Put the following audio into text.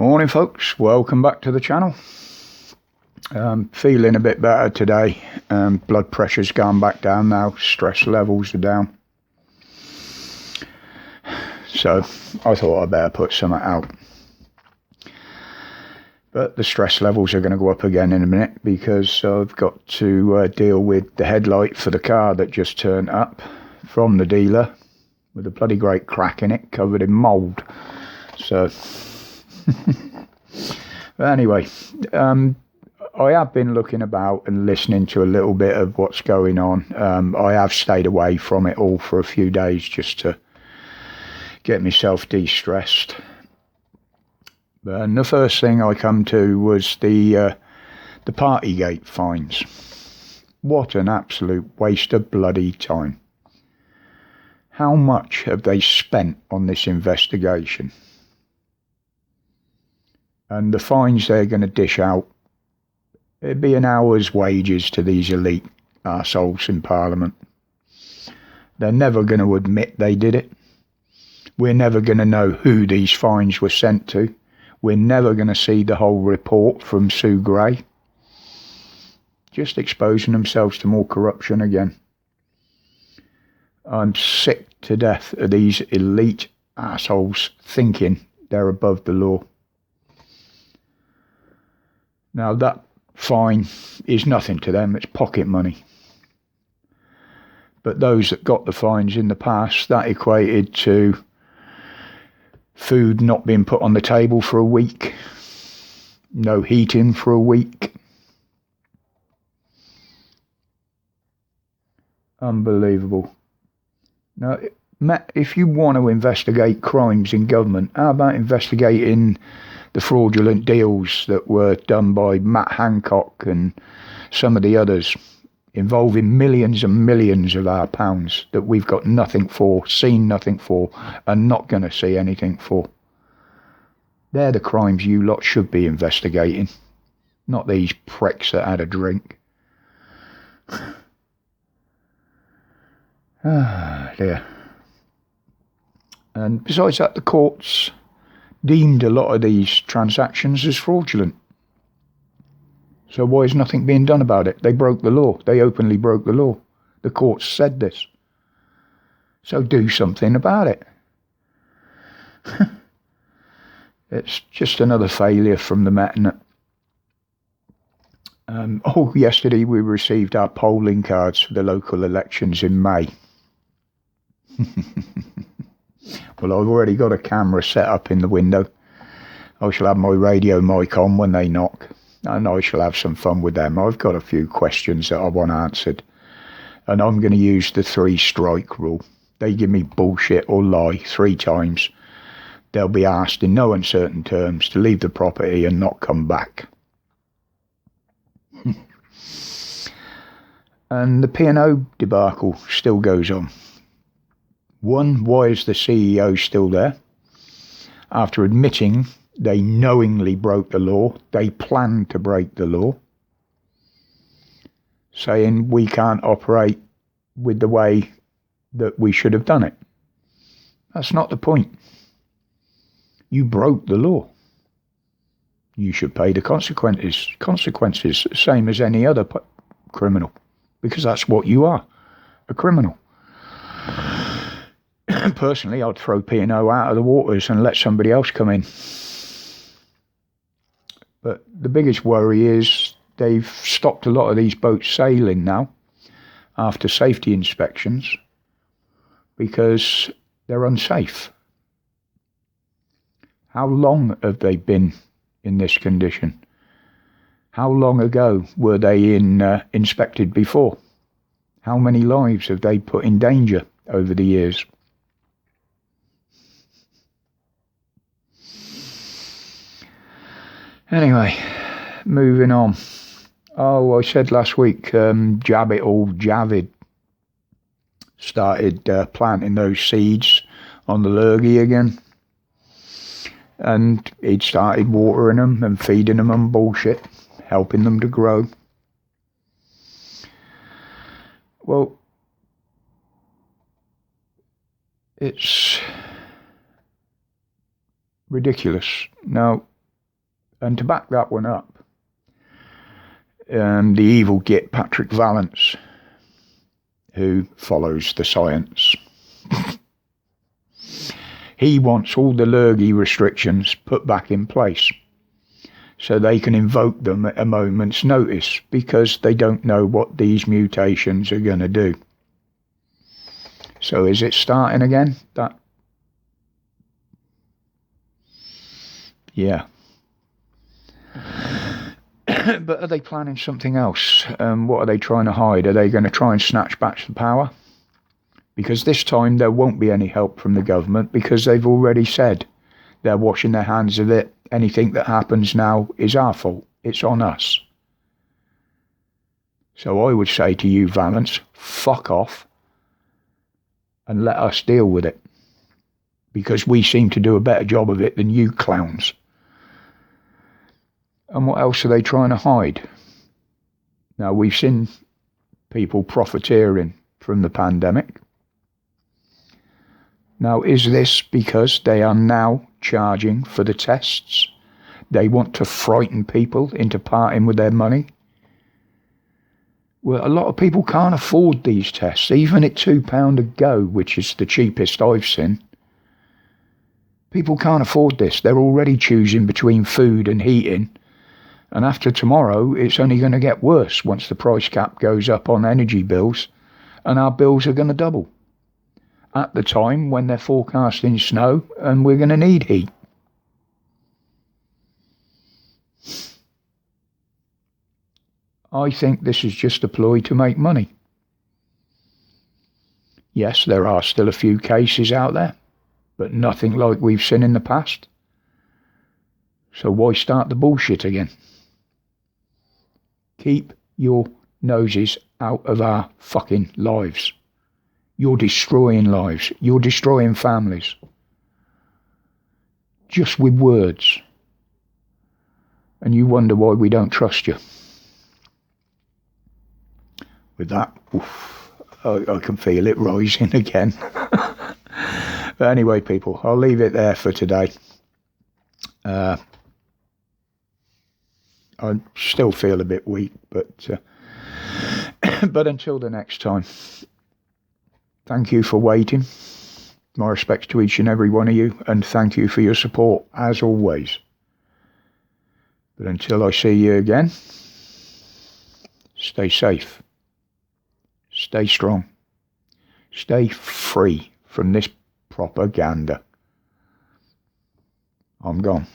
Morning folks, welcome back to the channel. Feeling a bit better today. Blood pressure's gone back down now, stress levels are down. So I thought I'd better put something out. But the stress levels are going to go up again in a minute because I've got to deal with the headlight for the car that just turned up from the dealer with a bloody great crack in it, covered in mould. So but anyway, I have been looking about and listening to a little bit of what's going on. I have stayed away from it all for a few days just to get myself de-stressed. And the first thing I come to was the Partygate fines. What an absolute waste of bloody time. How much have they spent on this investigation? And the fines they're going to dish out, it'd be an hour's wages to these elite arseholes in Parliament. They're never going to admit they did it. We're never going to know who these fines were sent to. We're never going to see the whole report from Sue Gray. Just exposing themselves to more corruption again. I'm sick to death of these elite assholes thinking they're above the law. Now that fine is nothing to them, it's pocket money. But those that got the fines in the past, that equated to food not being put on the table for a week, no heating for a week. Unbelievable. Now, Matt, if you want to investigate crimes in government, how about investigating the fraudulent deals that were done by Matt Hancock and some of the others, involving millions and millions of our pounds that we've got nothing for, seen nothing for, and not going to see anything for? They're the crimes you lot should be investigating, not these pricks that had a drink. Ah, dear. And besides that, the courts deemed a lot of these transactions as fraudulent. So why is nothing being done about it? They broke the law. They openly broke the law. The courts said this. So do something about it. It's just another failure from the Met. Yesterday we received our polling cards for the local elections in May. Well, I've already got a camera set up in the window. I shall have my radio mic on when they knock, and I shall have some fun with them. I've got a few questions that I want answered, and I'm going to use the 3-strike rule. They give me bullshit or lie 3 times, they'll be asked in no uncertain terms to leave the property and not come back. And the P&O debacle still goes on. One, why is the CEO still there? After admitting they knowingly broke the law, they planned to break the law, saying we can't operate with the way that we should have done it. That's not the point. You broke the law. You should pay the consequences, same as any other criminal, because that's what you are, a criminal. Personally, I'd throw P&O out of the waters and let somebody else come in. But the biggest worry is they've stopped a lot of these boats sailing now after safety inspections because they're unsafe. How long have they been in this condition? How long ago were they inspected before? How many lives have they put in danger over the years? Anyway, moving on. Oh, I said last week, Javid started planting those seeds on the lurgy again. And he'd started watering them and feeding them and bullshit, helping them to grow. Well, it's ridiculous. Now, And to back that one up, the evil git Patrick Vallance, who follows the science, he wants all the lurgy restrictions put back in place so they can invoke them at a moment's notice, because they don't know what these mutations are going to do. So is it starting again? Yeah. But are they planning something else? What are they trying to hide? Are they going to try and snatch back the power? Because this time there won't be any help from the government, because they've already said they're washing their hands of it. Anything that happens now is our fault. It's on us. So I would say to you, Vallance, fuck off and let us deal with it, because we seem to do a better job of it than you clowns. And what else are they trying to hide? Now, we've seen people profiteering from the pandemic. Now, is this because they are now charging for the tests? They want to frighten people into parting with their money? Well, a lot of people can't afford these tests, even at £2 a go, which is the cheapest I've seen. People can't afford this. They're already choosing between food and heating. And after tomorrow, it's only going to get worse once the price cap goes up on energy bills, and our bills are going to double at the time when they're forecasting snow and we're going to need heat. I think this is just a ploy to make money. Yes, there are still a few cases out there, but nothing like we've seen in the past. So why start the bullshit again? Keep your noses out of our fucking lives. You're destroying lives. You're destroying families. Just with words. And you wonder why we don't trust you. With that, I can feel it rising again. But anyway, people, I'll leave it there for today. I still feel a bit weak, but until the next time, thank you for waiting. My respects to each and every one of you, and thank you for your support, as always. But until I see you again, stay safe, stay strong, stay free from this propaganda. I'm gone.